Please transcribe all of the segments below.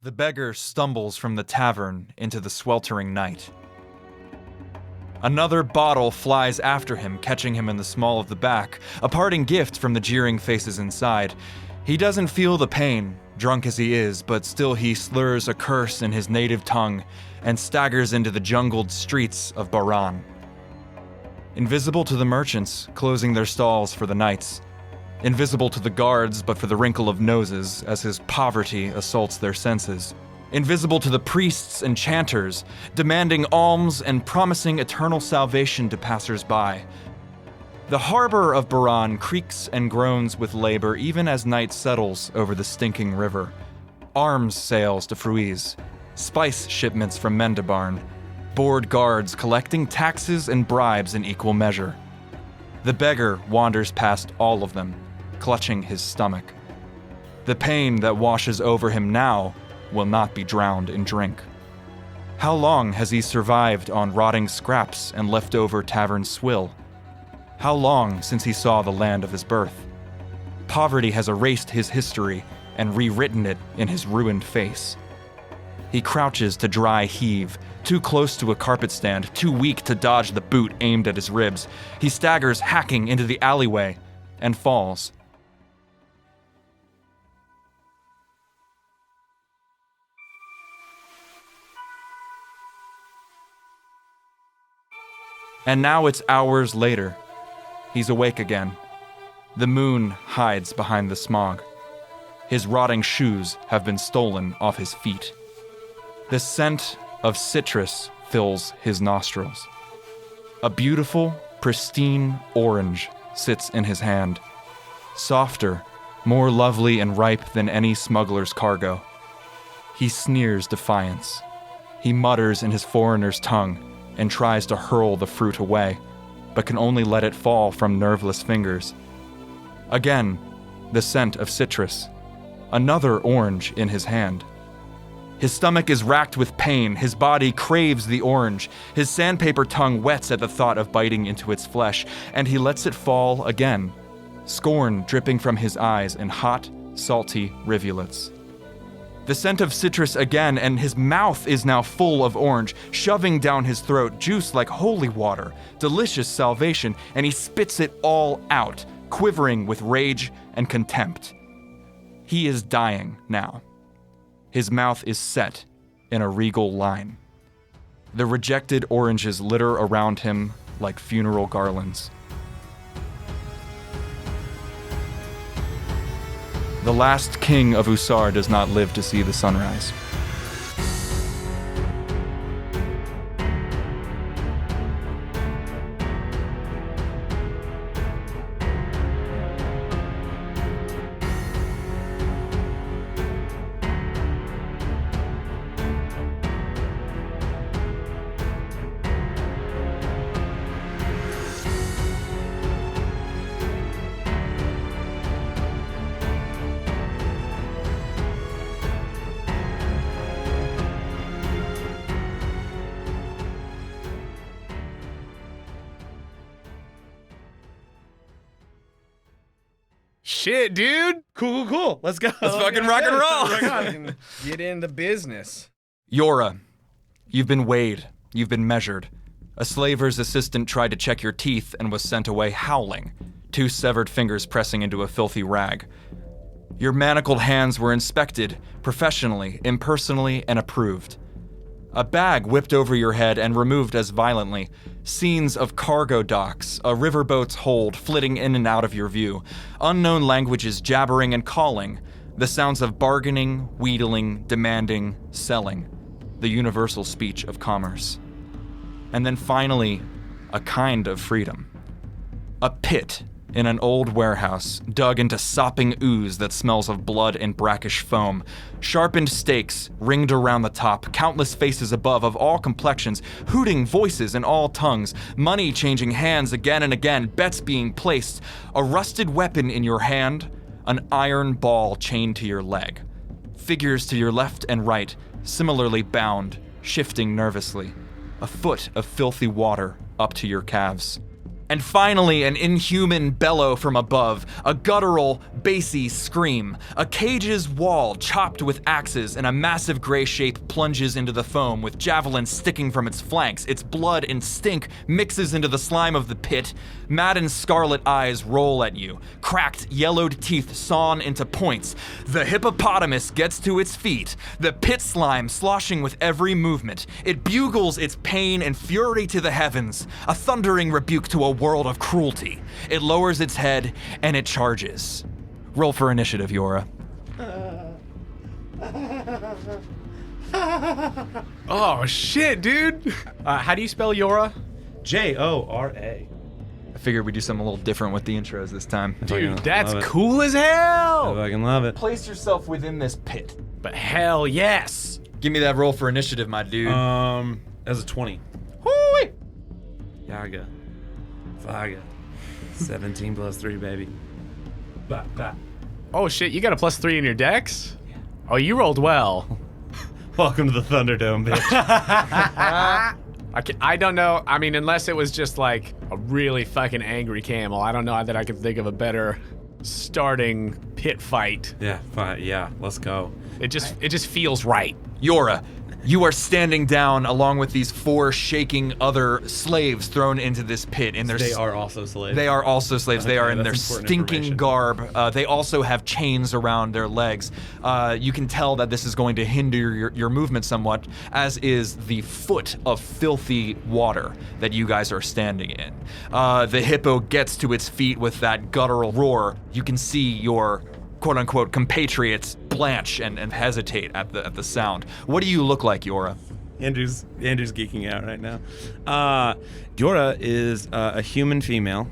The beggar stumbles from the tavern into the sweltering night. Another bottle flies after him, catching him in the small of the back, a parting gift from the jeering faces inside. He doesn't feel the pain, drunk as he is, but still he slurs a curse in his native tongue and staggers into the jungled streets of Baran. Invisible to the merchants, closing their stalls for the nights. Invisible to the guards, but for the wrinkle of noses as his poverty assaults their senses. Invisible to the priests and chanters, demanding alms and promising eternal salvation to passers-by. The harbor of Baran creaks and groans with labor even as night settles over the stinking river. Arms sails to Fruise, spice shipments from Mendebarn, bored guards collecting taxes and bribes in equal measure. The beggar wanders past all of them, clutching his stomach. The pain that washes over him now will not be drowned in drink. How long has he survived on rotting scraps and leftover tavern swill? How long since he saw the land of his birth? Poverty has erased his history and rewritten it in his ruined face. He crouches to dry heave, too close to a carpet stand, too weak to dodge the boot aimed at his ribs. He staggers, hacking into the alleyway, and falls. And now it's hours later. He's awake again. The moon hides behind the smog. His rotting shoes have been stolen off his feet. The scent of citrus fills his nostrils. A beautiful, pristine orange sits in his hand. Softer, more lovely and ripe than any smuggler's cargo. He sneers defiance. He mutters in his foreigner's tongue and tries to hurl the fruit away, but can only let it fall from nerveless fingers. Again, the scent of citrus. Another orange in his hand. His stomach is racked with pain, his body craves the orange, his sandpaper tongue wets at the thought of biting into its flesh, and he lets it fall again, scorn dripping from his eyes in hot, salty rivulets. The scent of citrus again, and his mouth is now full of orange, shoving down his throat, juice like holy water, delicious salvation, and he spits it all out, quivering with rage and contempt. He is dying now. His mouth is set in a regal line. The rejected oranges litter around him like funeral garlands. The last king of Usar does not live to see the sunrise. Shit, dude. Cool. Let's go. Let's fucking rock and roll. Get in the business. Yora, you've been weighed. You've been measured. A slaver's assistant tried to check your teeth and was sent away howling, 2 severed fingers pressing into a filthy rag. Your manacled hands were inspected, professionally, impersonally, and approved. A bag whipped over your head and removed as violently. Scenes of cargo docks, a riverboat's hold flitting in and out of your view. Unknown languages jabbering and calling. The sounds of bargaining, wheedling, demanding, selling. The universal speech of commerce. And then finally, a kind of freedom. A pit in an old warehouse, dug into sopping ooze that smells of blood and brackish foam. Sharpened stakes ringed around the top, countless faces above of all complexions, hooting voices in all tongues, money changing hands again and again, bets being placed, a rusted weapon in your hand, an iron ball chained to your leg. Figures to your left and right, similarly bound, shifting nervously. A foot of filthy water up to your calves. And finally, an inhuman bellow from above, a guttural, bassy scream. A cage's wall chopped with axes, and a massive gray shape plunges into the foam with javelins sticking from its flanks. Its blood and stink mixes into the slime of the pit. Maddened scarlet eyes roll at you. Cracked, yellowed teeth sawn into points. The hippopotamus gets to its feet, the pit slime sloshing with every movement. It bugles its pain and fury to the heavens, a thundering rebuke to a world of cruelty. It lowers its head and it charges. Roll for initiative, Yora. Oh shit, dude. How do you spell Yora? Jora. I figured we'd do something a little different with the intros this time. Dude, that's cool as hell. I fucking love it. Place yourself within this pit. But hell yes. Give me that roll for initiative, my dude. As a 20. Hoo-wee. Yaga. Faga. 17 plus 3, baby. Bah, bah. Oh shit, you got a +3 in your dex? Yeah. Oh, you rolled well. Welcome to the Thunderdome, bitch. I don't know. I mean, unless it was just like a really fucking angry camel, I don't know that I can think of a better starting pit fight. Yeah, fine. Yeah, let's go. It just feels right. Yora, you are standing down along with these 4 shaking other slaves thrown into this pit. And They are also slaves. They are also slaves. They are in their that's important stinking information. garb. They also have chains around their legs. You can tell that this is going to hinder your movement somewhat, as is the foot of filthy water that you guys are standing in. The hippo gets to its feet with that guttural roar. You can see your quote-unquote compatriots blanch and hesitate at the sound. What do you look like, Yora? Andrew's geeking out right now. Yora is a human female.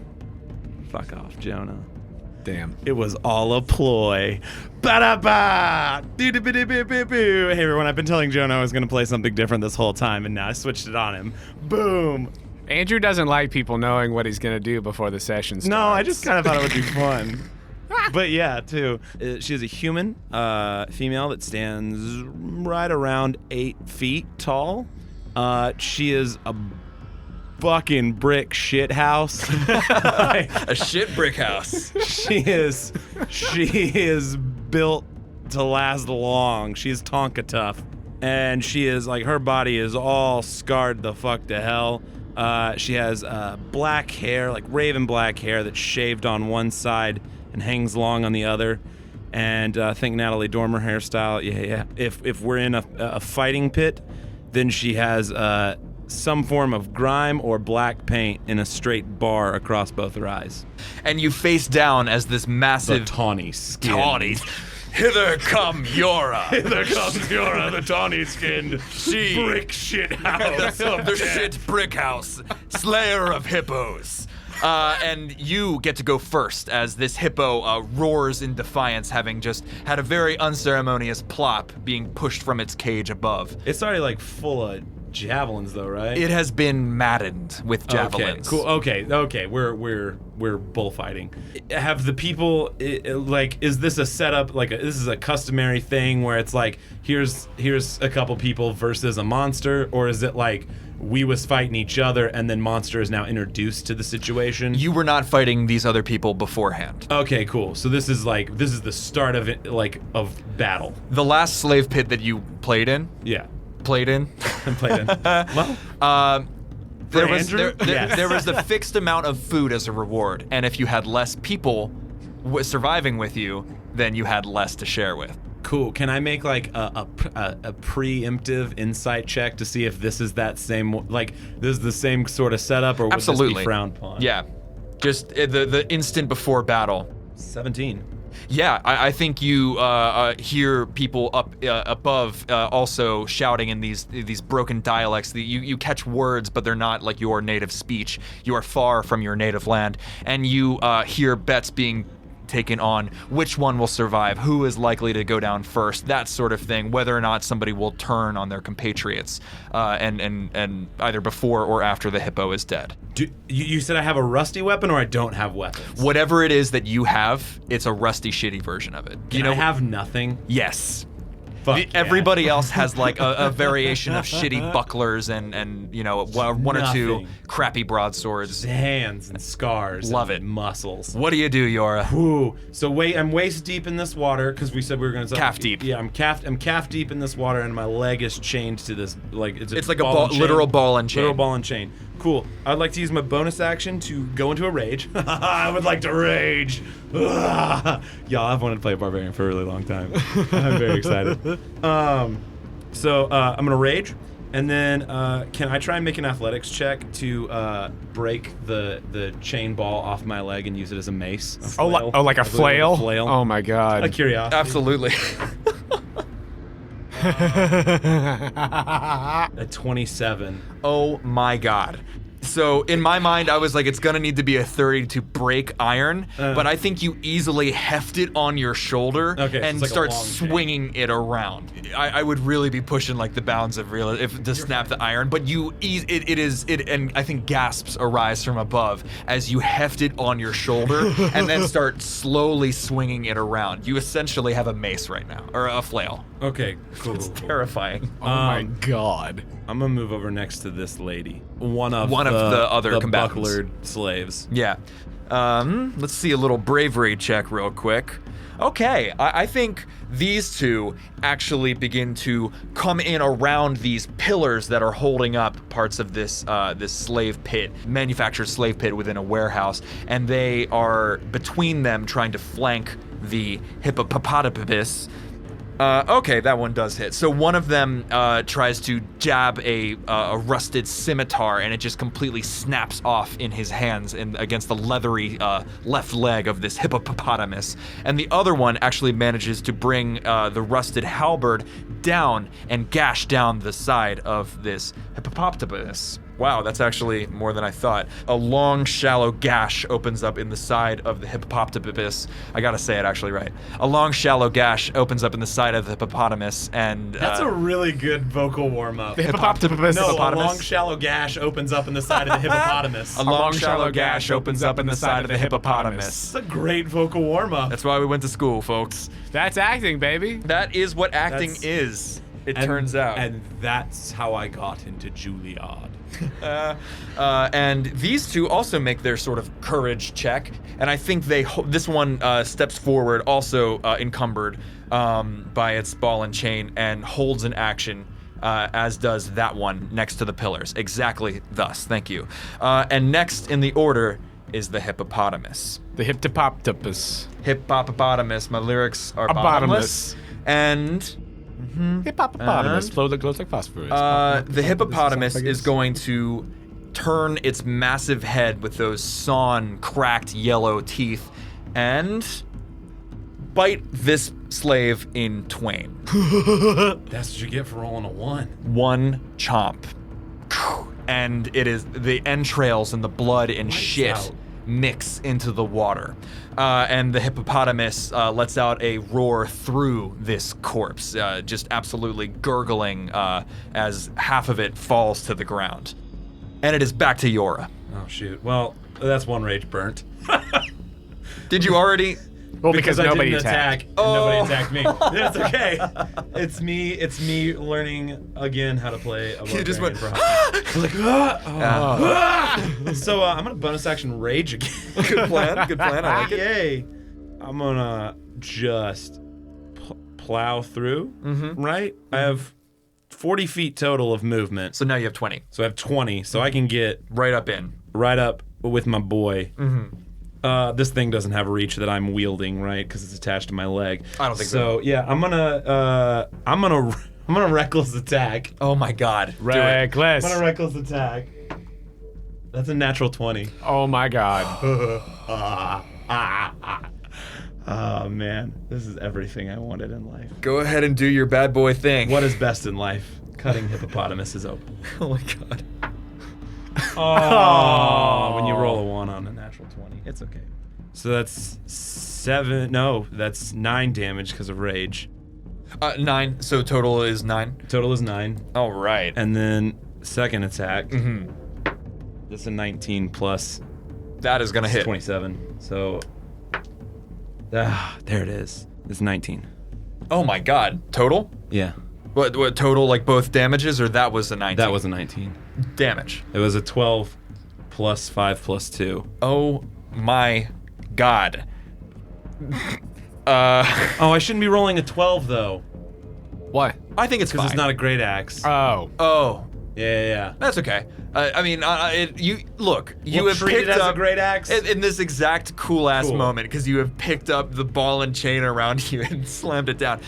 Fuck off, Jonah. Damn. It was all a ploy. Ba-da-ba! Doo-doo-ba-doo-boo-boo-boo. Hey everyone, I've been telling Jonah I was gonna play something different this whole time, and now I switched it on him. Boom! Andrew doesn't like people knowing what he's gonna do before the session starts. No, I just kind of thought it would be fun. But yeah, too. She is a human female that stands right around 8 feet tall. She is a fucking brick shit house. A shit brick house. She is built to last long. She's Tonka tough. And she is like, her body is all scarred the fuck to hell. She has black hair, like raven black hair that's shaved on one side and hangs long on the other. And think Natalie Dormer hairstyle. Yeah. If we're in a fighting pit, then she has some form of grime or black paint in a straight bar across both her eyes. And you face down as this massive The tawny skin. tawny. Hither come Yora. Hither comes Yora, the tawny-skinned brick shit house. the shit brick house, slayer of hippos. And you get to go first as this hippo roars in defiance, having just had a very unceremonious plop being pushed from its cage above. It's already like full of javelins, though, right? It has been maddened with javelins. Okay, cool. Okay. We're bullfighting. Have the people like? Is this a setup? Like, this is a customary thing where it's like, here's a couple people versus a monster, or is it like we was fighting each other and then monster is now introduced to the situation? You were not fighting these other people beforehand. Okay, cool. So this is the start of it, like of battle. The last slave pit that you played in. Yeah. Played in. Well. There Yes. was a fixed amount of food as a reward, and if you had less people surviving with you, then you had less to share with. Cool. Can I make like a preemptive insight check to see if this is that same, like this is the same sort of setup, or would Absolutely. this be frowned upon? Yeah, just the instant before battle. 17. Yeah, I think you hear people up above also shouting in these broken dialects. You catch words, but they're not like your native speech. You are far from your native land, and you hear bets being taken on which one will survive, who is likely to go down first, that sort of thing, whether or not somebody will turn on their compatriots, and either before or after the hippo is dead. You said I have a rusty weapon, or I don't have weapons? Whatever it is that you have, it's a rusty, shitty version of it. Can I have nothing? Yes. Fuck yeah. Everybody else has like a variation of shitty bucklers and you know, one or two Nothing. crappy broadswords. Hands and scars. Love and it. Muscles. What do you do, Yora? Ooh. So I'm waist deep in this water because we said we were gonna. Calf deep. Yeah, I'm calf deep in this water, and my leg is chained to this like it's like a literal ball and chain. Literal ball and chain. Cool. I'd like to use my bonus action to go into a rage. I would like to rage. Y'all, I've wanted to play a barbarian for a really long time. I'm very excited. So I'm gonna rage, and then can I try and make an athletics check to break the chain ball off my leg and use it as a mace? A flail? Like a flail? A flail. Oh my god. A curiosity. Absolutely. A 27. Oh my god. So in my mind, I was like, it's gonna need to be a 30 to break iron, but I think you easily heft it on your shoulder Okay, so and it's like a start long chain. swinging it around. I would really be pushing like the bounds of real if to snap the iron, but you and I think gasps arise from above as you heft it on your shoulder and then start slowly swinging it around. You essentially have a mace right now, or a flail. Okay, cool. It's terrifying. Oh my god. I'm gonna move over next to this lady. One of the other combatants. bucklered slaves. Yeah. Let's see a little bravery check real quick. Okay, I think these two actually begin to come in around these pillars that are holding up parts of this this slave pit, manufactured slave pit within a warehouse, and they are between them trying to flank the hippopotamus. Okay, that one does hit. So one of them tries to jab a rusted scimitar, and it just completely snaps off in his hands and against the leathery left leg of this hippopotamus. And the other one actually manages to bring the rusted halberd down and gash down the side of this hippopotamus. Wow, that's actually more than I thought. A long, shallow gash opens up in the side of the hippopotamus. I gotta say it actually right. A long, shallow gash opens up in the side of the hippopotamus, and That's a really good vocal warm-up. The hippopotamus. No, a hippopotamus. long, shallow gash opens up in the side of the hippopotamus. a long, shallow gash opens up in the side of the hippopotamus. It's a great vocal warm-up. That's why we went to school, folks. That's acting, baby. That is what acting That's- is. It turns out. And that's how I got into Juilliard. And these two also make their sort of courage check, and I think this one steps forward, also encumbered by its ball and chain, and holds an action, as does that one next to the pillars. Exactly thus. Thank you. And next in the order is the hippopotamus. The hippopotamus. Hippopotamus. My lyrics are Bottomless. bottomless. And Hippopotamus. Flow that glows like phosphorus. the hippopotamus is going to turn its massive head with those sawn, cracked yellow teeth and bite this slave in twain. That's what you get for rolling a 1. One chomp. And it is the entrails and the blood and shit out. mix into the water. And the hippopotamus lets out a roar through this corpse, just absolutely gurgling as half of it falls to the ground. And it is back to Yora. Oh, shoot. Well, that's one rage burnt. Did you already? well, because I nobody didn't attacked. attack, and nobody attacked me. That's okay. It's me learning again how to play a You just barbarian went, for hockey. Like, So I'm gonna bonus action rage again. Good plan, good plan, I like it. Yay! I'm gonna just plow through. Right? I have 40 feet total of movement. So now you have 20. So I have 20. So I can get Right up in. right up with my boy. This thing doesn't have a reach that I'm wielding, right? Because it's attached to my leg. I don't think so. So yeah, I'm gonna reckless attack. Oh my god. Do it. Reckless. I'm gonna reckless attack. That's a natural 20. Oh my god. Oh man, this is everything I wanted in life. Go ahead and do your bad boy thing. What is best in life? Cutting hippopotamuses open. Oh my god. Oh, when you roll a 1 on a natural 20, it's okay. So that's 9 damage because of rage. 9. So total is 9. Total is 9. All right. And then second attack. That's a 19 plus That is gonna hit. 27. So there it is. It's 19. Oh my god. Total? Yeah. What total, like both damages, or that was a 19? That was a 19. Damage. It was a 12 plus 5 plus 2. Oh my god. Oh, I shouldn't be rolling a 12 though. What? I think it's Because fine. it's not a great axe. Oh. Oh, Yeah. that's okay. I mean, you We'll have treat picked it as up a great axe. in this exact cool ass Cool. moment because you have picked up the ball and chain around you and slammed it down.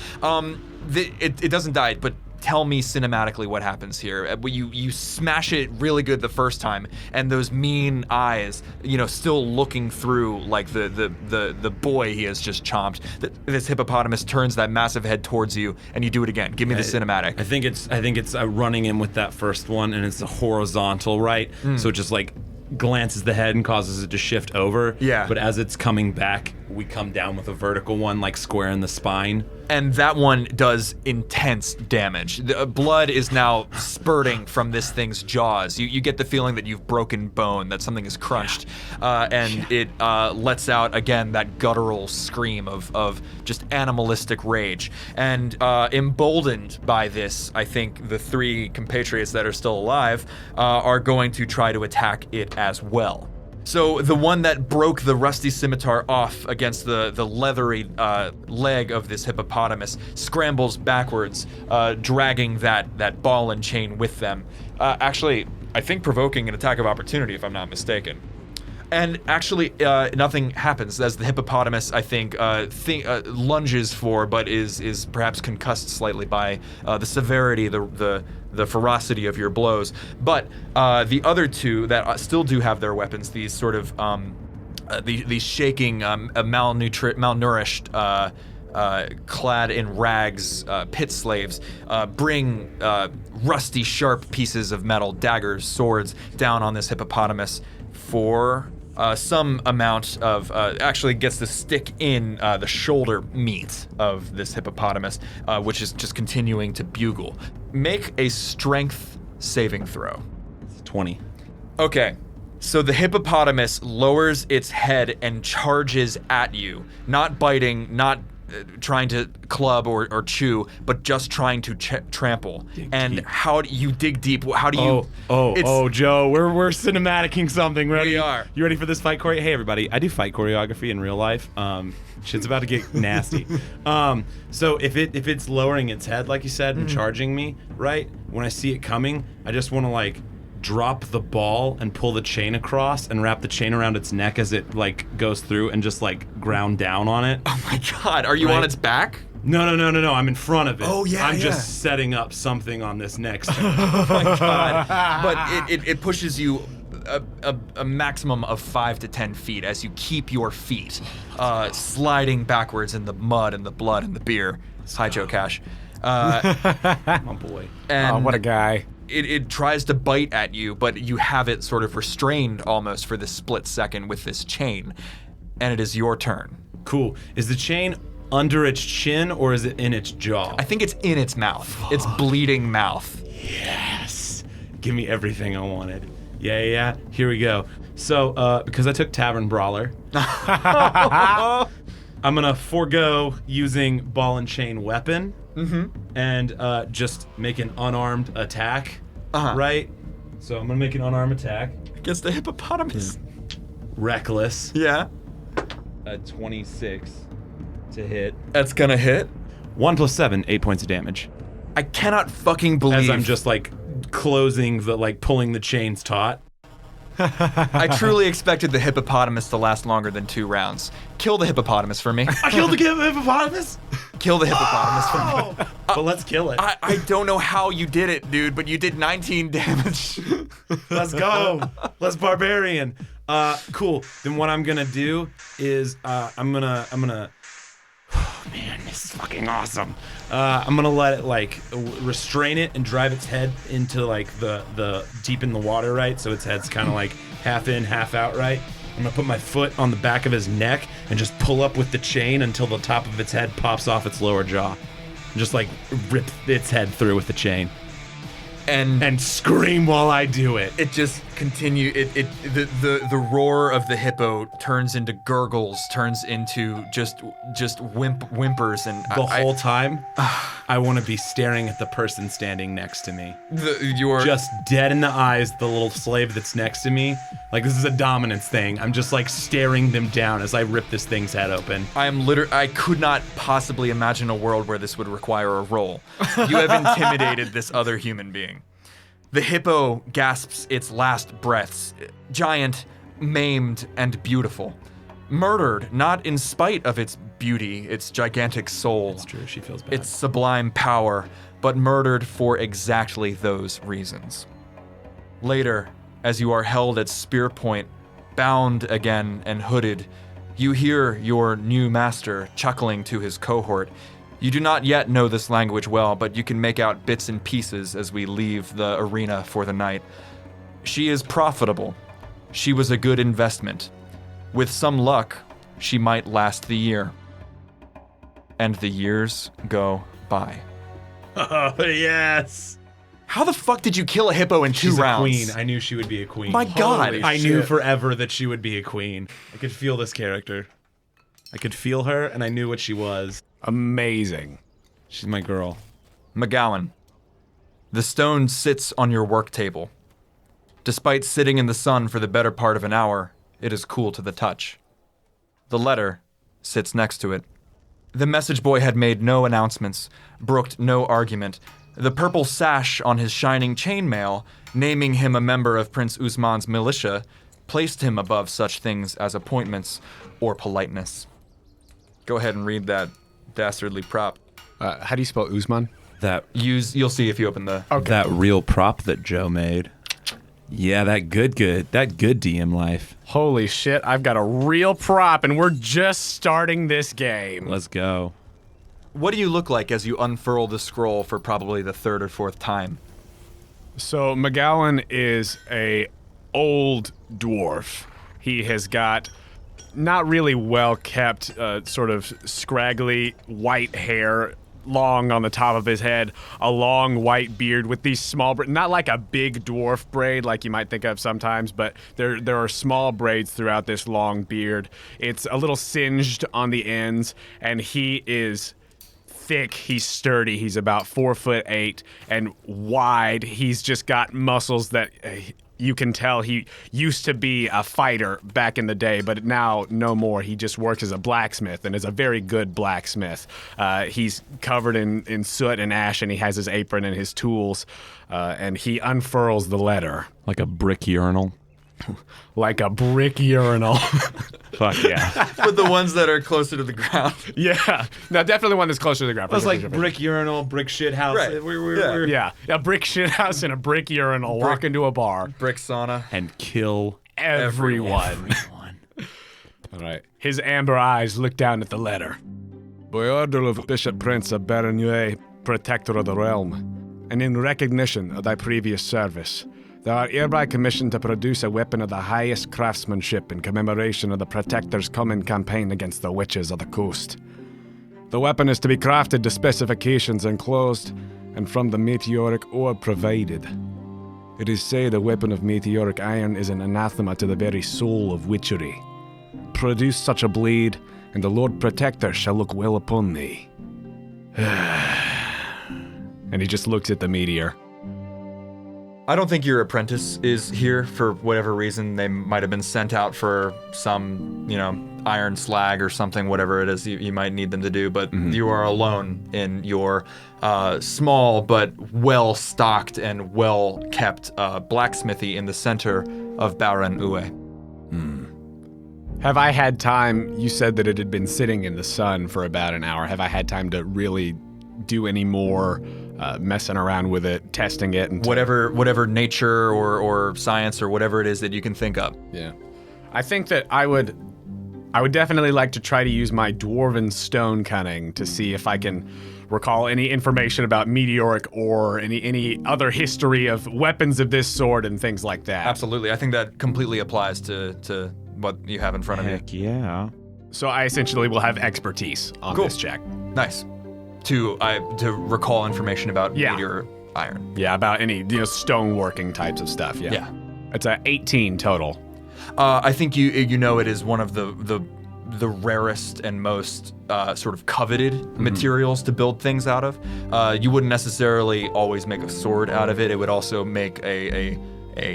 It doesn't die, but tell me cinematically what happens here. You smash it really good the first time, and those mean eyes, still looking through like the boy he has just chomped. This hippopotamus turns that massive head towards you, and you do it again. Give me the cinematic. I think it's running in with that first one, and it's a horizontal, right? So it just like glances the head and causes it to shift over. Yeah. But as it's coming back, we come down with a vertical one, like square in the spine. And that one does intense damage. The blood is now spurting from this thing's jaws. You get the feeling that you've broken bone, that something is crunched, and it lets out again that guttural scream of just animalistic rage. And emboldened by this, I think the 3 compatriots that are still alive are going to try to attack it as well. So the one that broke the rusty scimitar off against the leathery leg of this hippopotamus scrambles backwards, dragging that ball and chain with them. Actually, I think provoking an attack of opportunity, if I'm not mistaken. And actually, nothing happens as the hippopotamus, I think, lunges for, but is perhaps concussed slightly by the severity, the ferocity of your blows. But the other 2 that still do have their weapons, these sort of these shaking, malnourished, clad in rags, pit slaves, bring rusty, sharp pieces of metal, daggers, swords, down on this hippopotamus for some amount of, actually gets to stick in the shoulder meat of this hippopotamus, which is just continuing to bugle. Make a strength saving throw. It's 20. Okay, so the hippopotamus lowers its head and charges at you, not biting, not trying to club or chew, but just trying to trample. And how do you dig deep? How do you? Oh, Joe, we're cinematicing something. Ready? We are. You ready for this fight choreo? Hey, everybody, I do fight choreography in real life. Shit's about to get nasty. So if it's lowering its head, like you said, and charging me, right? When I see it coming, I just want to like drop the ball and pull the chain across and wrap the chain around its neck as it like goes through and just like ground down on it. Oh my God, are you on its back? No, I'm in front of it. Oh, yeah, I'm just setting up something on this next turn. Oh my God. But it pushes you a maximum of 5 to 10 feet as you keep your feet sliding backwards in the mud and the blood and the beer. Hi, Joe Cash. My boy. And what a guy. It tries to bite at you, but you have it sort of restrained almost for this split second with this chain. And it is your turn. Cool. Is the chain under its chin or is it in its jaw? I think it's in its mouth. Its bleeding mouth. Yes. Give me everything I wanted. Yeah. Here we go. So, because I took Tavern Brawler, I'm gonna forego using ball and chain weapon and just make an unarmed attack, right? So I'm gonna make an unarmed attack. Against the hippopotamus. Reckless. Yeah. 26 to hit. That's gonna hit. 1 plus 7, 8 points of damage. I cannot fucking believe. As I'm just like closing the, like pulling the chains taut. I truly expected the hippopotamus to last longer than 2 rounds. Kill the hippopotamus for me. I killed the hippopotamus? Kill the hippopotamus for me. But let's kill it. I don't know how you did it, dude, but you did 19 damage. Let's go. Let's barbarian. Cool. Then what I'm gonna do is I'm gonna oh man, this is fucking awesome. I'm gonna let it like restrain it and drive its head into like the deep in the water, right? So its head's kind of like half in, half out, right? I'm gonna put my foot on the back of his neck and just pull up with the chain until the top of its head pops off its lower jaw. And just like rip its head through with the chain. And scream while I do it. It just continue. The roar of the hippo turns into gurgles, turns into just whimpers, and The whole time, I want to be staring at the person standing next to me. You're Just dead in the eyes, the little slave that's next to me. Like, this is a dominance thing. I'm just like staring them down as I rip this thing's head open. I could not possibly imagine a world where this would require a roll. You have intimidated this other human being. The hippo gasps its last breaths, giant, maimed, and beautiful. Murdered, not in spite of its beauty, its gigantic soul. It's true, she feels bad. Its sublime power, but murdered for exactly those reasons. Later, as you are held at spear point, bound again and hooded, you hear your new master chuckling to his cohort. You do not yet know this language well, but you can make out bits and pieces as we leave the arena for the night. She is profitable. She was a good investment. With some luck, she might last the year. And the years go by. Oh, yes. How the fuck did you kill a hippo in 2 She's rounds? a queen. I knew she would be a queen. My God. Holy I knew shit. forever that she would be a queen. I could feel this character. I could feel her, and I knew what she was. Amazing. She's my girl. McGowan. The stone sits on your work table. Despite sitting in the sun for the better part of an hour, it is cool to the touch. The letter sits next to it. The message boy had made no announcements, brooked no argument. The purple sash on his shining chainmail, naming him a member of Prince Usman's militia, placed him above such things as appointments or politeness. Go ahead and read that dastardly prop. How do you spell Usman? You'll see if you open the... That real prop that Joe made. Yeah, that good DM life. Holy shit, I've got a real prop and we're just starting this game. Let's go. What do you look like as you unfurl the scroll for probably the 3rd or 4th time? So McGowan is a old dwarf. He has got not really well kept, sort of scraggly white hair, long on the top of his head, a long white beard with these small, not like a big dwarf braid like you might think of sometimes, but there are small braids throughout this long beard. It's a little singed on the ends, and he is thick, he's sturdy, he's about 4'8" and wide. He's just got muscles that you can tell he used to be a fighter back in the day, but now no more. He just works as a blacksmith and is a very good blacksmith. He's covered in soot and ash, and he has his apron and his tools, and he unfurls the letter. Like a brick urinal. Like a brick urinal. Fuck yeah. With the ones that are closer to the ground. Yeah. No, definitely one that's closer to the ground. It was like brick urinal, brick shit house. Right. We're Yeah, a brick shit house and a brick urinal. Walk into a bar. Brick sauna. And kill Everyone. All right. His amber eyes look down at the letter. By order of Bishop Prince of Bernier, Protector of the Realm, and in recognition of thy previous service, thou art hereby commissioned to produce a weapon of the highest craftsmanship in commemoration of the Protector's coming campaign against the witches of the coast. The weapon is to be crafted to specifications enclosed, and from the meteoric ore provided. It is said a weapon of meteoric iron is an anathema to the very soul of witchery. Produce such a blade, and the Lord Protector shall look well upon thee. And he just looks at the meteor. I don't think your apprentice is here for whatever reason. They might have been sent out for some, iron slag or something, whatever it is you might need them to do. But you are alone in your small but well-stocked and well-kept blacksmithy in the center of Baran Uwe. Have I had time, you said that it had been sitting in the sun for about an hour. Have I had time to really do any more messing around with it, testing it? And Whatever nature or science or whatever it is that you can think of. Yeah. I think that I would definitely like to try to use my dwarven stone cunning to see if I can recall any information about meteoric ore, any other history of weapons of this sort and things like that. Absolutely. I think that completely applies to what you have in front of you. Heck yeah. So I essentially will have expertise on Cool. this check. Nice. To recall information about Yeah. meteor iron. Yeah, about any stoneworking types of stuff. Yeah. Yeah. It's a 18 total. I think you know it is one of the rarest and most sort of coveted materials to build things out of. You wouldn't necessarily always make a sword out of it. It would also make a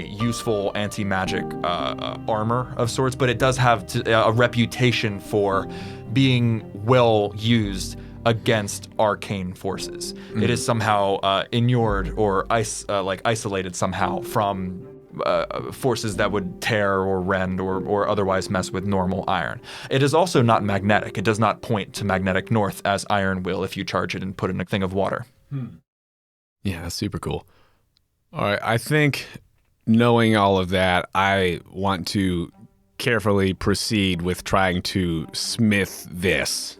useful anti-magic armor of sorts, but it does have a reputation for being well used against arcane forces. It is somehow inured or isolated somehow from forces that would tear or rend or otherwise mess with normal iron. It is also not magnetic. It does not point to magnetic north as iron will if you charge it and put it in a thing of water. Yeah, that's super cool. All right, I think knowing all of that, I want to carefully proceed with trying to smith this.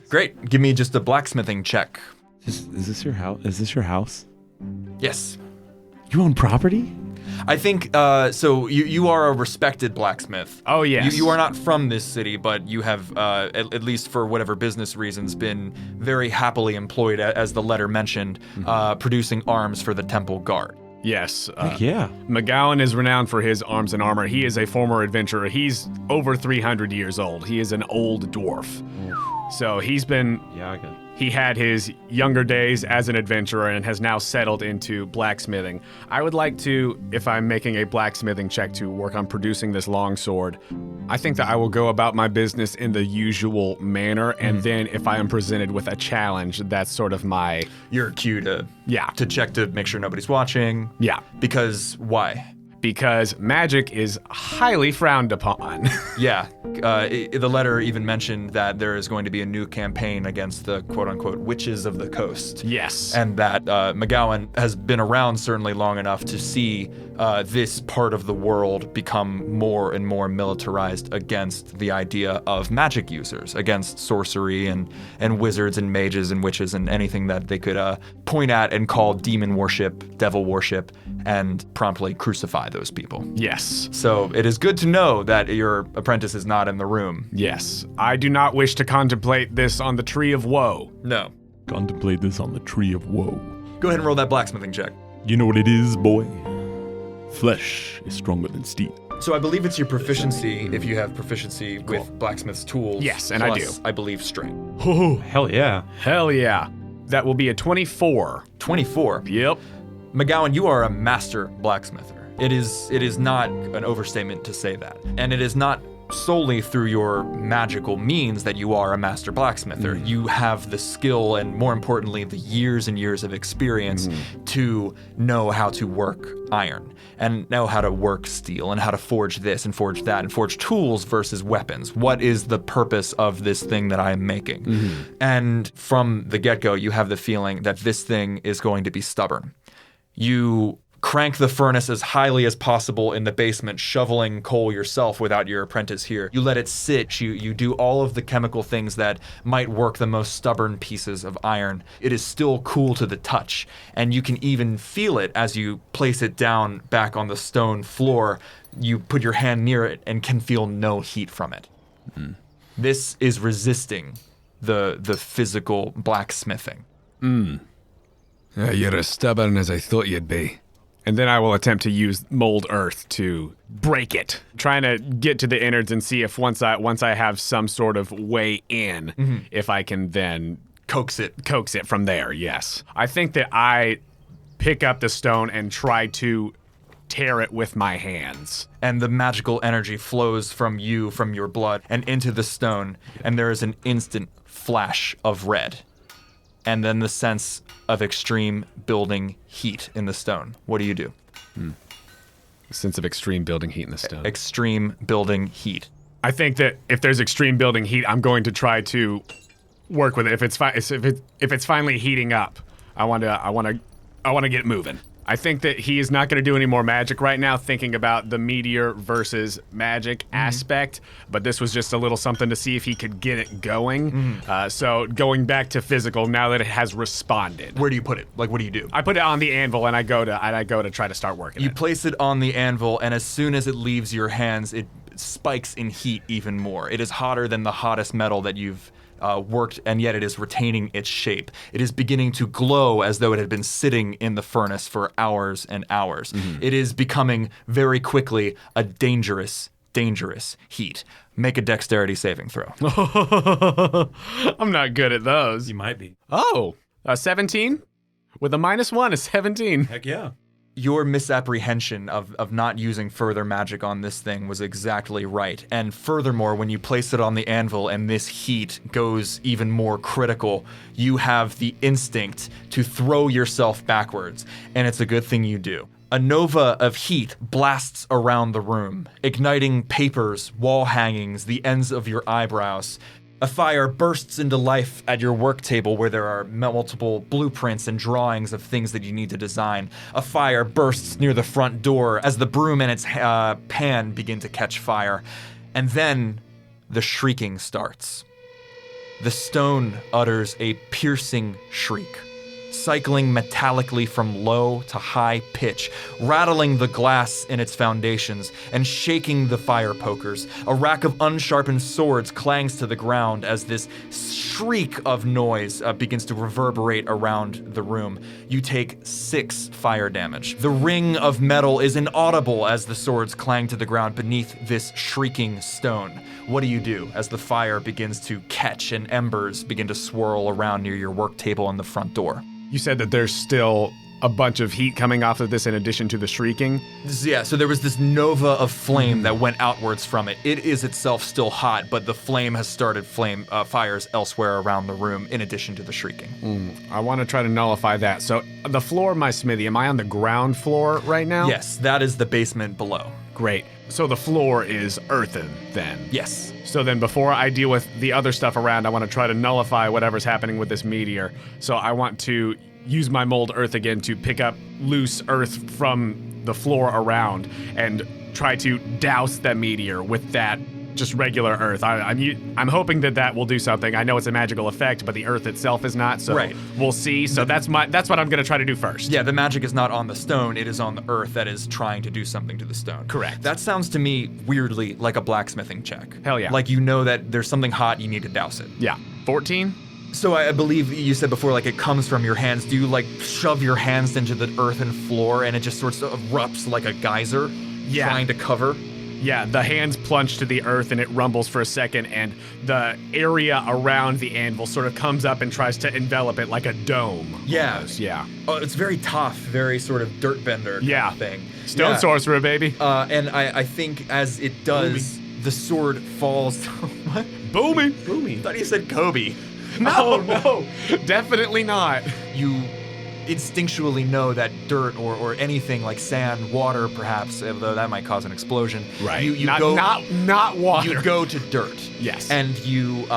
Great. Give me just a blacksmithing check. Is this your house? Is this your house? Yes. You own property? I think, so you are a respected blacksmith. Oh, yes. You are not from this city, but you have, at least for whatever business reasons, been very happily employed, as the letter mentioned, producing arms for the temple guard. Yes. Yeah. McGowan is renowned for his arms and armor. He is a former adventurer. He's over 300 years old. He is an old dwarf. So he's been... Yeah, okay. He had his younger days as an adventurer and has now settled into blacksmithing. I would like to, if I'm making a blacksmithing check to work on producing this longsword, I think that I will go about my business in the usual manner, and then if I am presented with a challenge, that's sort of my... Your cue to check to make sure nobody's watching. Yeah. Because why? Because magic is highly frowned upon. Yeah. The letter even mentioned that there is going to be a new campaign against the quote-unquote witches of the coast. Yes. And that McGowan has been around certainly long enough to see this part of the world become more and more militarized against the idea of magic users, against sorcery and wizards and mages and witches and anything that they could point at and call demon worship, devil worship, and promptly crucify those people. Yes. So it is good to know that your apprentice is not in the room. Yes. I do not wish to contemplate this on the Tree of Woe. No. Contemplate this on the Tree of Woe. Go ahead and roll that blacksmithing check. You know what it is, boy? Flesh is stronger than steel. So I believe it's your proficiency, if you have proficiency with blacksmith's tools. Yes, and I do. I believe strength. Oh, hell yeah. Hell yeah. That will be a 24. 24. Yep. McGowan, you are a master blacksmither. It is not an overstatement to say that. And it is not solely through your magical means that you are a master blacksmither. You have the skill and, more importantly, the years and years of experience to know how to work iron and know how to work steel and how to forge this and forge that and forge tools versus weapons. What is the purpose of this thing that I am making? And from the get-go, you have the feeling that this thing is going to be stubborn. You crank the furnace as highly as possible in the basement, shoveling coal yourself without your apprentice here. You let it sit. You do all of the chemical things that might work the most stubborn pieces of iron. It is still cool to the touch, and you can even feel it as you place it down back on the stone floor. You put your hand near it and can feel no heat from it. This is resisting the physical blacksmithing. You're as stubborn as I thought you'd be. And then I will attempt to use mold earth to break it, trying to get to the innards and see if once I have some sort of way in, if I can then Coax it from there. Yes, I think that I pick up the stone and try to tear it with my hands. And the magical energy flows from you, from your blood, and into the stone, and there is an instant flash of red. And then the sense of extreme building heat in the stone. What do you do? Sense of extreme building heat in the stone. Extreme building heat. I think that if there's extreme building heat, I'm going to try to work with it. If it's finally heating up, I want to get moving. I think that he is not going to do any more magic right now, thinking about the meteor versus magic aspect, but this was just a little something to see if he could get it going. So going back to physical, now that it has responded. Where do you put it? Like, what do you do? I put it on the anvil and I go to try to start working You it. place it on the anvil, and as soon as it leaves your hands, it spikes in heat even more. It is hotter than the hottest metal that you've worked, and yet it is retaining its shape. It is beginning to glow as though it had been sitting in the furnace for hours and hours. It is becoming very quickly a dangerous heat. Make a dexterity saving throw. I'm not good at those. You might be. Oh, 17? With a -1 is 17. Heck yeah. Your misapprehension of not using further magic on this thing was exactly right. And furthermore, when you place it on the anvil and this heat goes even more critical, you have the instinct to throw yourself backwards. And it's a good thing you do. A nova of heat blasts around the room, igniting papers, wall hangings, the ends of your eyebrows. A fire bursts into life at your work table where there are multiple blueprints and drawings of things that you need to design. A fire bursts near the front door as the broom and its pan begin to catch fire. And then the shrieking starts. The stone utters a piercing shriek, cycling metallically from low to high pitch, rattling the glass in its foundations and shaking the fire pokers. A rack of unsharpened swords clangs to the ground as this shriek of noise begins to reverberate around the room. You take 6 fire damage. The ring of metal is inaudible as the swords clang to the ground beneath this shrieking stone. What do you do as the fire begins to catch and embers begin to swirl around near your work table and the front door? You said that there's still a bunch of heat coming off of this in addition to the shrieking? Yeah, so there was this nova of flame that went outwards from it. It is itself still hot, but the flame has started fires elsewhere around the room in addition to the shrieking. I want to try to nullify that. So the floor of my smithy, am I on the ground floor right now? Yes, that is the basement below. Great. So the floor is earthen then? Yes. So then before I deal with the other stuff around, I want to try to nullify whatever's happening with this meteor. So I want to use my mold earth again to pick up loose earth from the floor around and try to douse that meteor with that just regular earth. I'm hoping that will do something. I know it's a magical effect, but the earth itself is not, so right. We'll see. So that's what I'm going to try to do first. Yeah, the magic is not on the stone, it is on the earth that is trying to do something to the stone. Correct. That sounds to me weirdly like a blacksmithing check. Hell yeah. Like you know that there's something hot, you need to douse it. Yeah. 14? So I believe you said before, like, it comes from your hands. Do you, like, shove your hands into the earthen floor and it just sort of erupts like a geyser? Yeah. Trying to cover? Yeah, the hands plunge to the earth and it rumbles for a second, and the area around the anvil sort of comes up and tries to envelop it like a dome. Yeah. Almost. Yeah. Oh, it's very tough, very sort of dirt bender kind of thing. Stone sorcerer, baby. And I think as it does, the sword falls. What? Boomy. I thought you said Kobe. No, definitely not. You instinctually know that dirt or anything like sand, water perhaps, although that might cause an explosion. Right. You not water. You go to dirt. Yes. And you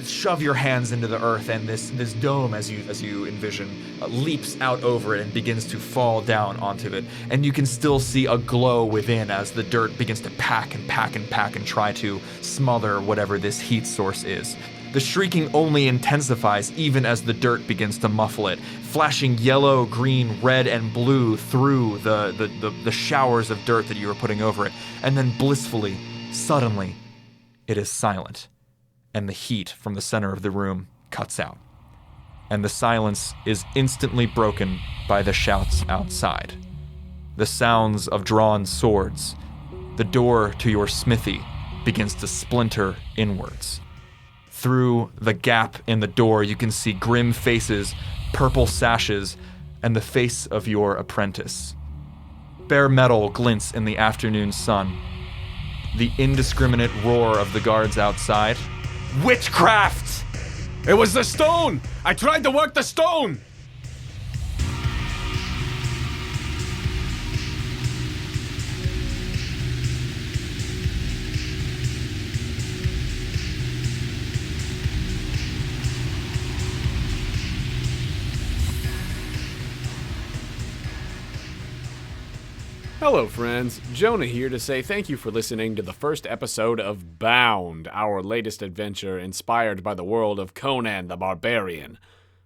shove your hands into the earth, and this dome, as you envision, leaps out over it and begins to fall down onto it. And you can still see a glow within as the dirt begins to pack and try to smother whatever this heat source is. The shrieking only intensifies even as the dirt begins to muffle it, flashing yellow, green, red, and blue through the showers of dirt that you are putting over it. And then blissfully, suddenly, it is silent, and the heat from the center of the room cuts out. And the silence is instantly broken by the shouts outside. The sounds of drawn swords. The door to your smithy begins to splinter inwards. Through the gap in the door, you can see grim faces, purple sashes, and the face of your apprentice. Bare metal glints in the afternoon sun. The indiscriminate roar of the guards outside. Witchcraft! It was the stone! I tried to work the stone! Hello friends, Jonah here to say thank you for listening to the first episode of Bound, our latest adventure inspired by the world of Conan the Barbarian.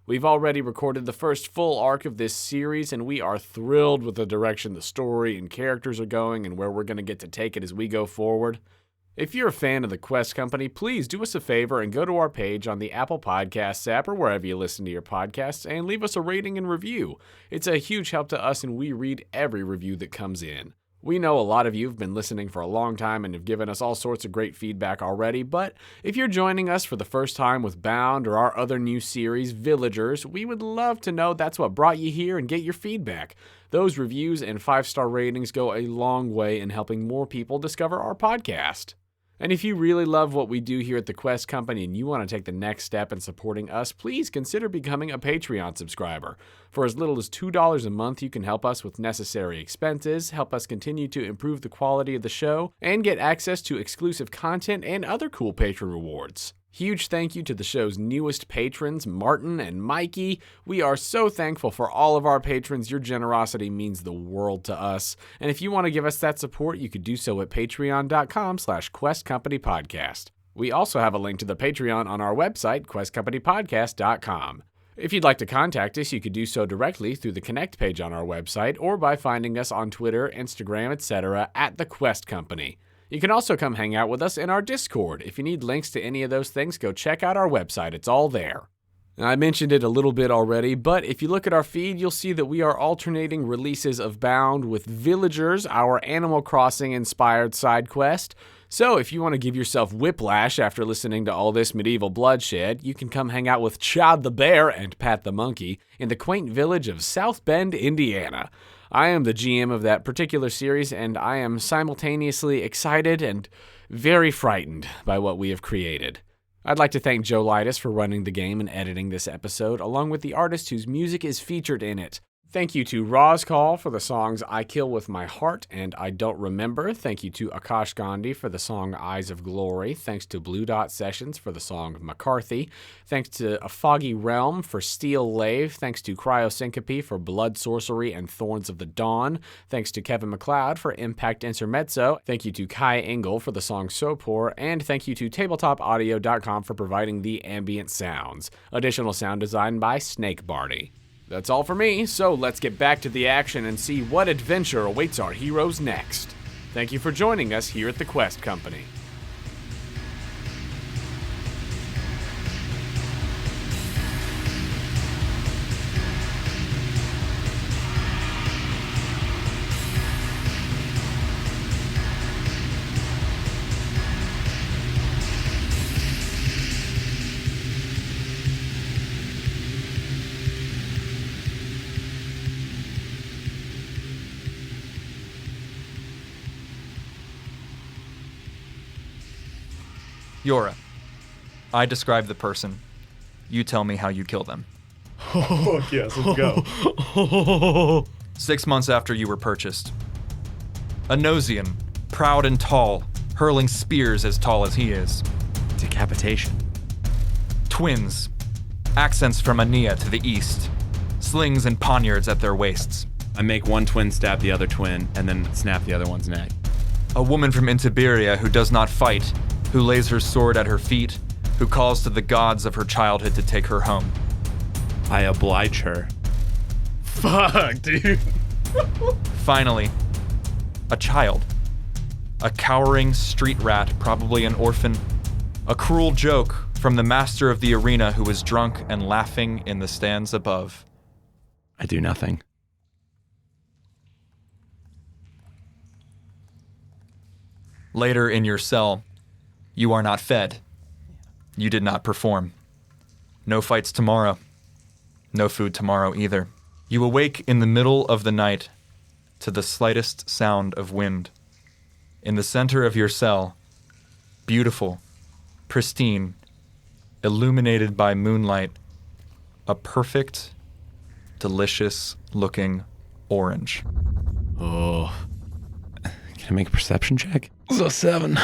We've already recorded the first full arc of this series, and we are thrilled with the direction the story and characters are going and where we're going to get to take it as we go forward. If you're a fan of the Quest Company, please do us a favor and go to our page on the Apple Podcasts app or wherever you listen to your podcasts and leave us a rating and review. It's a huge help to us, and we read every review that comes in. We know a lot of you have been listening for a long time and have given us all sorts of great feedback already, but if you're joining us for the first time with Bound or our other new series, Villagers, we would love to know that's what brought you here and get your feedback. Those reviews and 5-star ratings go a long way in helping more people discover our podcast. And if you really love what we do here at the Quest Company and you want to take the next step in supporting us, please consider becoming a Patreon subscriber. For as little as $2 a month, you can help us with necessary expenses, help us continue to improve the quality of the show, and get access to exclusive content and other cool patron rewards. Huge thank you to the show's newest patrons, Martin and Mikey. We are so thankful for all of our patrons. Your generosity means the world to us. And if you want to give us that support, you could do so at patreon.com/questcompanypodcast. We also have a link to the Patreon on our website, questcompanypodcast.com. If you'd like to contact us, you could do so directly through the Connect page on our website or by finding us on Twitter, Instagram, etc. at The Quest Company. You can also come hang out with us in our Discord. If you need links to any of those things, go check out our website. It's all there. I mentioned it a little bit already, but if you look at our feed, you'll see that we are alternating releases of Bound with Villagers, our Animal Crossing-inspired side quest. So if you want to give yourself whiplash after listening to all this medieval bloodshed, you can come hang out with Chad the Bear and Pat the Monkey in the quaint village of South Bend, Indiana. I am the GM of that particular series, and I am simultaneously excited and very frightened by what we have created. I'd like to thank Joe Lightus for running the game and editing this episode, along with the artist whose music is featured in it. Thank you to ROZKOL for the songs I Kill With My Heart and I Don't Remember. Thank you to Aakash Gandhi for the song Eyes of Glory. Thanks to Blue Dot Sessions for the song McCarthy. Thanks to A Foggy Realm for Steel Lave. Thanks to Cryosyncopy for Blood, Sorcery, and Thorns of the Dawn. Thanks to Kevin MacLeod for Impact Intermezzo. Thank you to Kai Engel for the song Sopor. And thank you to TabletopAudio.com for providing the ambient sounds. Additional sound design by SnakeBarney. That's all for me, so let's get back to the action and see what adventure awaits our heroes next. Thank you for joining us here at the Quest Company. Yora, I describe the person. You tell me how you kill them. Oh, yes, let's go. 6 months after you were purchased. A Nosian, proud and tall, hurling spears as tall as he is. Decapitation. Twins, accents from Ania to the east, slings and poniards at their waists. I make one twin stab the other twin and then snap the other one's neck. A woman from Intiberia who does not fight, who lays her sword at her feet, who calls to the gods of her childhood to take her home. I oblige her. Fuck, dude. Finally, a child. A cowering street rat, probably an orphan. A cruel joke from the master of the arena who was drunk and laughing in the stands above. I do nothing. Later in your cell, you are not fed. You did not perform. No fights tomorrow. No food tomorrow either. You awake in the middle of the night to the slightest sound of wind. In the center of your cell, beautiful, pristine, illuminated by moonlight, a perfect, delicious-looking orange. Oh. Can I make a perception check? It's a 7.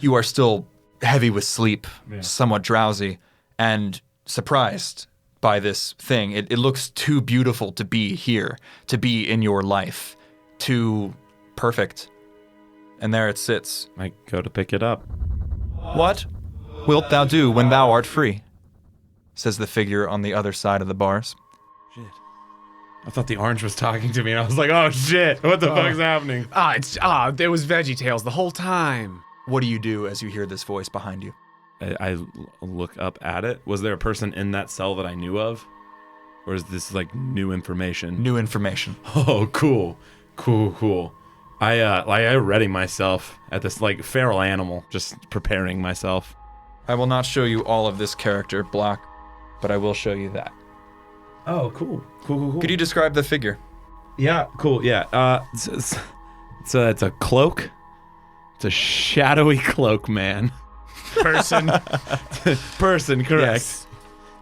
You are still heavy with sleep, somewhat drowsy, and surprised by this thing. It looks too beautiful to be here, to be in your life. Too perfect. And there it sits. I go to pick it up. What wilt thou do when thou art free? Says the figure on the other side of the bars. Shit. I thought the orange was talking to me, and I was like, oh shit, what the fuck's happening? There was VeggieTales the whole time. What do you do as you hear this voice behind you? I look up at it. Was there a person in that cell that I knew of? Or is this like new information? New information. Oh, cool. I ready myself at this like feral animal, just preparing myself. I will not show you all of this character block, but I will show you that. Oh, cool. Could you describe the figure? Yeah, cool. Yeah. It's a cloak. It's a shadowy cloak, man. Person. Person, correct.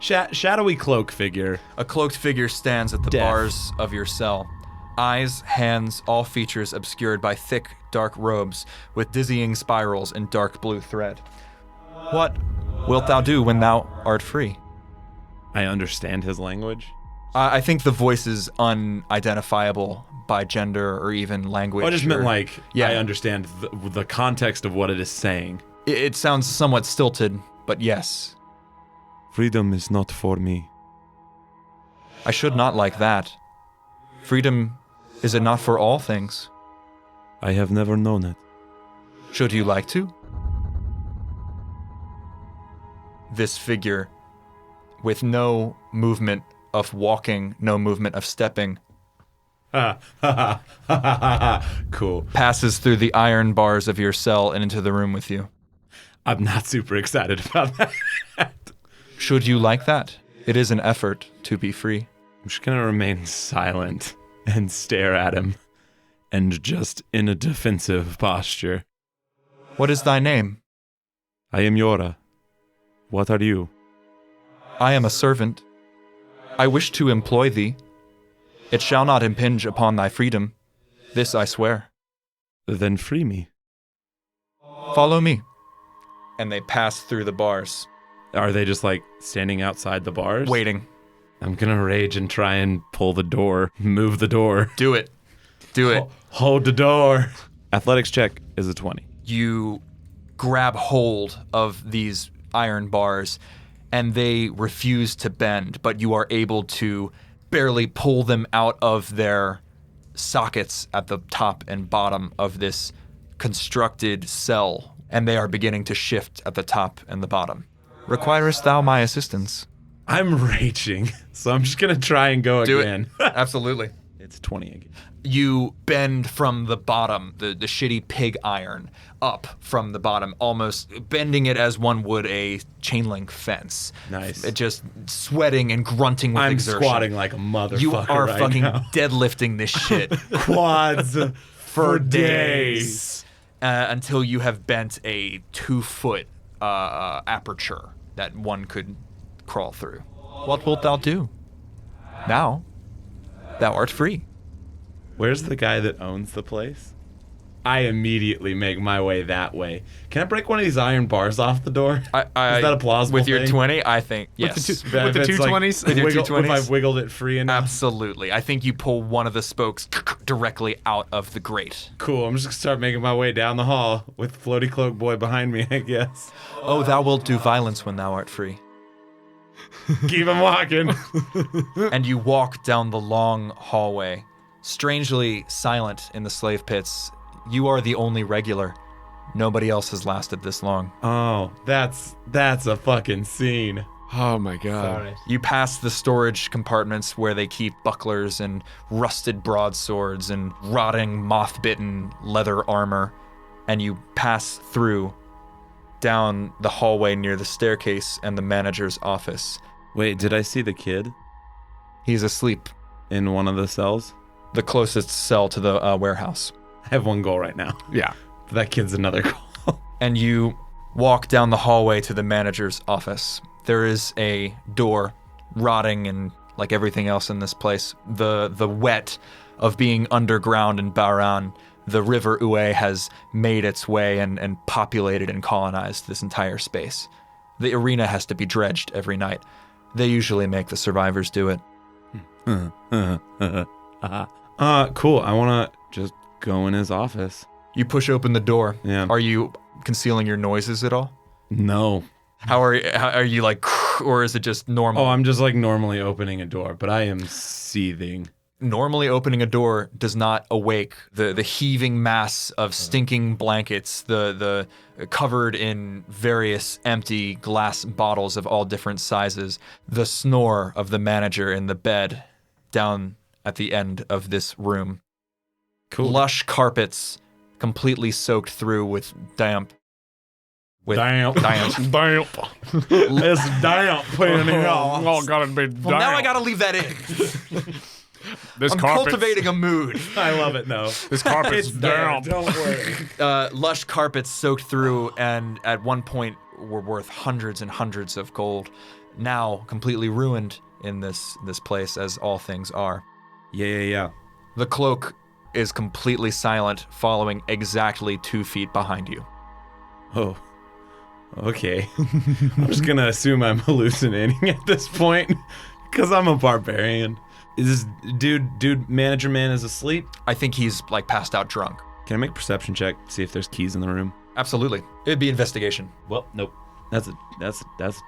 Yes. Shadowy cloak figure. A cloaked figure stands at the bars of your cell. Eyes, hands, all features obscured by thick, dark robes with dizzying spirals and dark blue thread. What wilt thou do when thou art free? I understand his language. I think the voice is unidentifiable by gender or even language. I just meant like, yeah. I understand the context of what it is saying. It sounds somewhat stilted, but yes. Freedom is not for me. I should not like that. Freedom, is it not for all things? I have never known it. Should you like to? This figure, with no movement of walking, no movement of stepping, cool. passes through the iron bars of your cell and into the room with you. I'm not super excited about that. Should you like that? It is an effort to be free. I'm just gonna remain silent and stare at him, and just in a defensive posture. What is thy name? I am Yora. What are you? I am a servant. I wish to employ thee. It shall not impinge upon thy freedom. This I swear. Then free me. Follow me. And they pass through the bars. Are they just like standing outside the bars? Waiting. I'm gonna rage and try and pull the door, move the door. Do it. Do it. Hold the door. Athletics check is a 20. You grab hold of these iron bars and they refuse to bend, but you are able to barely pull them out of their sockets at the top and bottom of this constructed cell, and they are beginning to shift at the top and the bottom. Requirest thou my assistance? I'm raging, so I'm just gonna try and go Do again. it. Absolutely. It's 20 again. You bend from the bottom, the shitty pig iron, up from the bottom, almost bending it as one would a chain link fence. Nice. Just sweating and grunting with I'm exertion. squatting like a motherfucker. You are right fucking now. deadlifting this shit Quads for days. until you have bent a 2-foot aperture that one could crawl through. What wilt thou do? Now, thou art free. Where's the guy that owns the place? I immediately make my way that way. Can I break one of these iron bars off the door? Is that a plausible With your thing? 20, I think, yes. With the 220s? With your If 220s? I've wiggled it free enough? Absolutely. I think you pull one of the spokes directly out of the grate. Cool, I'm just gonna start making my way down the hall with Floaty Cloak Boy behind me, I guess. Oh, thou wilt do violence when thou art free. Keep him walking. And you walk down the long hallway, strangely silent in the slave pits. You are the only regular. Nobody else has lasted this long. Oh, that's a fucking scene. Oh my god. Sorry. You pass the storage compartments where they keep bucklers and rusted broadswords and rotting, moth-bitten leather armor, and you pass through down the hallway near the staircase and the manager's office. Wait, did I see the kid He's asleep, in one of the cells? the closest cell to the warehouse. I have one goal right now. Yeah. That kid's another goal. And you walk down the hallway to the manager's office. There is a door, rotting and like everything else in this place. The wet of being underground in Bahrain, the river Uwe has made its way and populated and colonized this entire space. The arena has to be dredged every night. They usually make the survivors do it. Cool. I want to just go in his office. You push open the door. Yeah. Are you concealing your noises at all? No. How are you like, or is it just normal? Oh, I'm just like normally opening a door, but I am seething. Normally opening a door does not awake the heaving mass of stinking blankets, the covered in various empty glass bottles of all different sizes, the snore of the manager in the bed down at the end of this room. Cool. Lush carpets completely soaked through with damp. Damp. Damp. It's damp in here. Oh, gotta be damp. Well, now I gotta leave that in. This I'm carpet's- cultivating a mood. I love it, no. This carpet's It's there, damp. don't worry. Lush carpets soaked through and at one point were worth hundreds and hundreds of gold. Now completely ruined in this place, as all things are. Yeah. The cloak is completely silent, following exactly 2 feet behind you. Oh. Okay. I'm just gonna assume I'm hallucinating at this point, because I'm a barbarian. Is this dude manager man is asleep? I think he's like passed out drunk. Can I make a perception check, see if there's keys in the room? Absolutely. It'd be investigation. Well, nope. That's a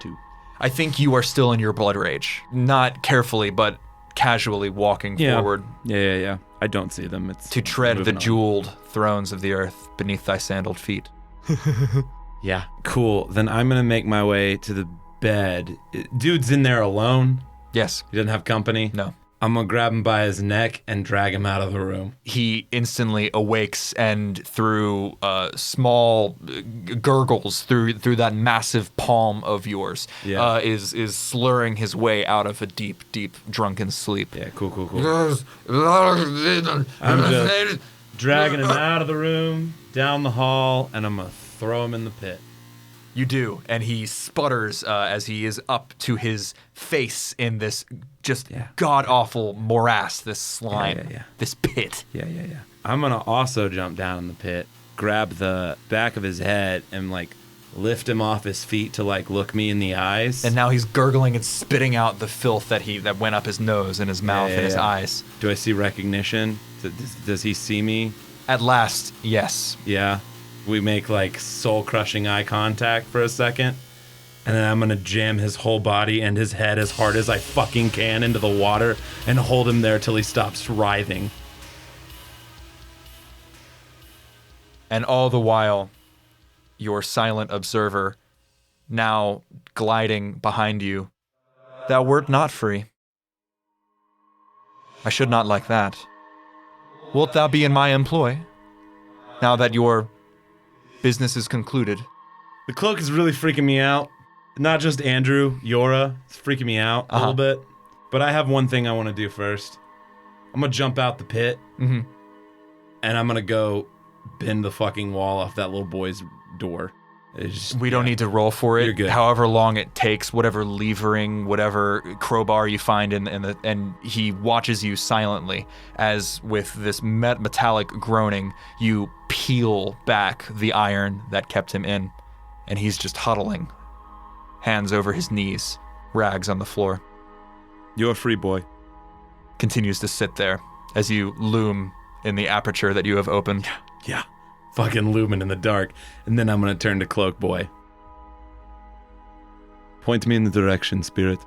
2. I think you are still in your blood rage. Not carefully, but casually walking forward Yeah. I don't see them. It's to tread the moving on. jeweled thrones of the earth beneath thy sandaled feet. Yeah. Cool. Then I'm gonna make my way to the bed. Dude's in there alone. Yes. He doesn't have company. No. I'm gonna grab him by his neck and drag him out of the room. He instantly awakes and through small gurgles through that massive palm of yours is slurring his way out of a deep drunken sleep. Yeah, cool. I'm just dragging him out of the room, down the hall, and I'm gonna throw him in the pit. You do, and he sputters as he is up to his face in this just god-awful morass, this slime, this pit. Yeah. I'm gonna also jump down in the pit, grab the back of his head, and like lift him off his feet to like look me in the eyes. And now he's gurgling and spitting out the filth that went up his nose and his mouth and his eyes. Do I see recognition? Does he see me? At last, yes. Yeah. We make like soul-crushing eye contact for a second, and then I'm gonna jam his whole body and his head as hard as I fucking can into the water and hold him there till he stops writhing. And all the while, your silent observer, now gliding behind you, thou wert not free. I should not like that. Wilt thou be in my employ, now that your business is concluded? The cloak is really freaking me out. Not just Andrew, Yora, it's freaking me out a little bit. But I have one thing I want to do first. I'm gonna jump out the pit, and I'm gonna go bend the fucking wall off that little boy's door. We don't need to roll for it. You're good. However long it takes, whatever levering, whatever crowbar you find and he watches you silently as with this metallic groaning, you peel back the iron that kept him in, and he's just huddling, hands over his knees, rags on the floor. You're a free boy. Continues to sit there as you loom in the aperture that you have opened. Yeah. Fucking looming in the dark. And then I'm gonna turn to Cloak Boy. Point me in the direction, spirit.